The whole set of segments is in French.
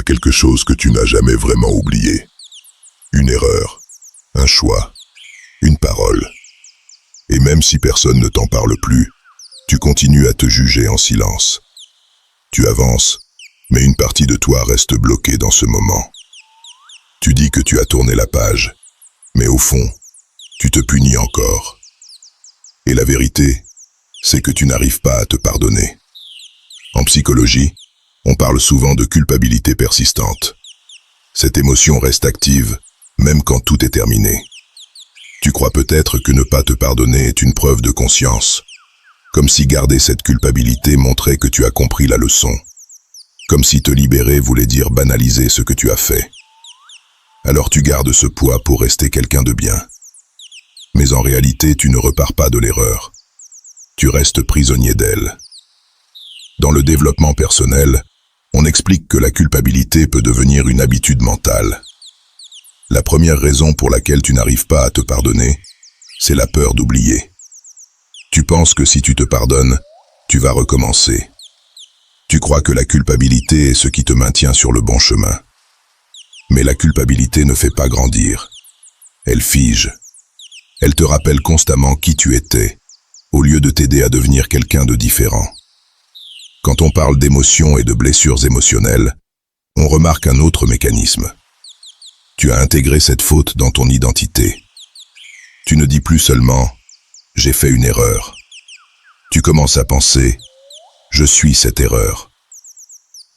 quelque chose que tu n'as jamais vraiment oublié. Une erreur, un choix, une parole. Et même si personne ne t'en parle plus, tu continues à te juger en silence. Tu avances, mais une partie de toi reste bloquée dans ce moment. Tu dis que tu as tourné la page, mais au fond, tu te punis encore. Et la vérité, c'est que tu n'arrives pas à te pardonner. En psychologie, on parle souvent de culpabilité persistante. Cette émotion reste active, même quand tout est terminé. Tu crois peut-être que ne pas te pardonner est une preuve de conscience, comme si garder cette culpabilité montrait que tu as compris la leçon, comme si te libérer voulait dire banaliser ce que tu as fait. Alors tu gardes ce poids pour rester quelqu'un de bien. Mais en réalité, tu ne repars pas de l'erreur. Tu restes prisonnier d'elle. Dans le développement personnel, on explique que la culpabilité peut devenir une habitude mentale. La première raison pour laquelle tu n'arrives pas à te pardonner, c'est la peur d'oublier. Tu penses que si tu te pardonnes, tu vas recommencer. Tu crois que la culpabilité est ce qui te maintient sur le bon chemin. Mais la culpabilité ne fait pas grandir. Elle fige. Elle te rappelle constamment qui tu étais, au lieu de t'aider à devenir quelqu'un de différent. Quand on parle d'émotions et de blessures émotionnelles, on remarque un autre mécanisme. Tu as intégré cette faute dans ton identité. Tu ne dis plus seulement « j'ai fait une erreur ». Tu commences à penser « je suis cette erreur ».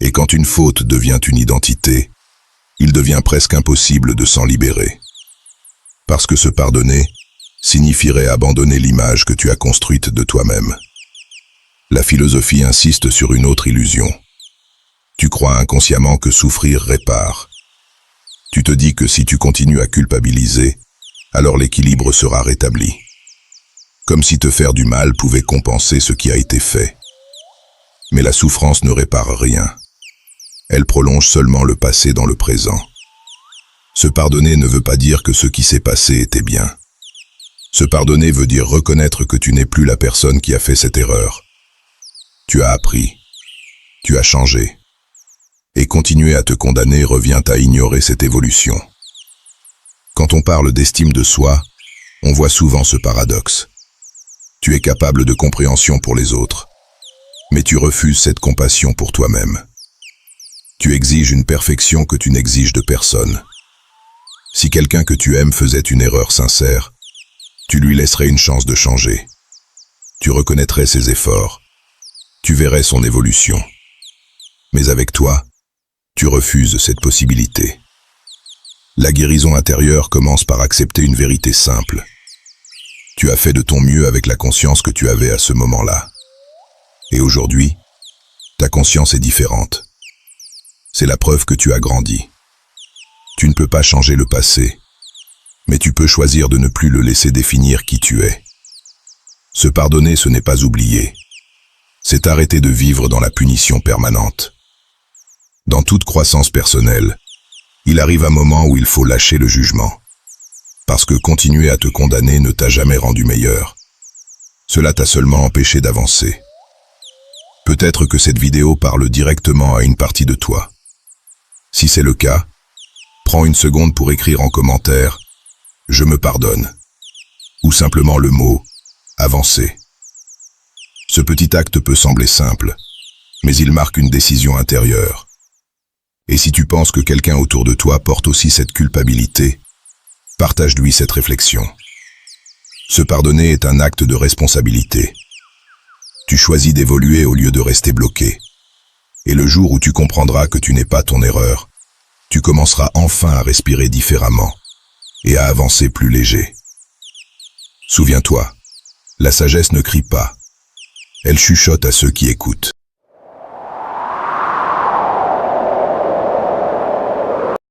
Et quand une faute devient une identité, il devient presque impossible de s'en libérer. Parce que se pardonner signifierait abandonner l'image que tu as construite de toi-même. La philosophie insiste sur une autre illusion. Tu crois inconsciemment que souffrir répare. Tu te dis que si tu continues à culpabiliser, alors l'équilibre sera rétabli. Comme si te faire du mal pouvait compenser ce qui a été fait. Mais la souffrance ne répare rien. Elle prolonge seulement le passé dans le présent. Se pardonner ne veut pas dire que ce qui s'est passé était bien. Se pardonner veut dire reconnaître que tu n'es plus la personne qui a fait cette erreur. Tu as appris. Tu as changé. Et continuer à te condamner revient à ignorer cette évolution. Quand on parle d'estime de soi, on voit souvent ce paradoxe. Tu es capable de compréhension pour les autres, mais tu refuses cette compassion pour toi-même. Tu exiges une perfection que tu n'exiges de personne. Si quelqu'un que tu aimes faisait une erreur sincère, tu lui laisserais une chance de changer. Tu reconnaîtrais ses efforts. Tu verrais son évolution. Mais avec toi, tu refuses cette possibilité. La guérison intérieure commence par accepter une vérité simple. Tu as fait de ton mieux avec la conscience que tu avais à ce moment-là. Et aujourd'hui, ta conscience est différente. C'est la preuve que tu as grandi. Tu ne peux pas changer le passé, mais tu peux choisir de ne plus le laisser définir qui tu es. Se pardonner, ce n'est pas oublier. C'est arrêter de vivre dans la punition permanente. Dans toute croissance personnelle, il arrive un moment où il faut lâcher le jugement. Parce que continuer à te condamner ne t'a jamais rendu meilleur. Cela t'a seulement empêché d'avancer. Peut-être que cette vidéo parle directement à une partie de toi. Si c'est le cas, prends une seconde pour écrire en commentaire « Je me pardonne » ou simplement le mot « avancer ». Ce petit acte peut sembler simple, mais il marque une décision intérieure. Et si tu penses que quelqu'un autour de toi porte aussi cette culpabilité, partage-lui cette réflexion. Se pardonner est un acte de responsabilité. Tu choisis d'évoluer au lieu de rester bloqué. Et le jour où tu comprendras que tu n'es pas ton erreur, tu commenceras enfin à respirer différemment et à avancer plus léger. Souviens-toi, la sagesse ne crie pas. Elle chuchote à ceux qui écoutent.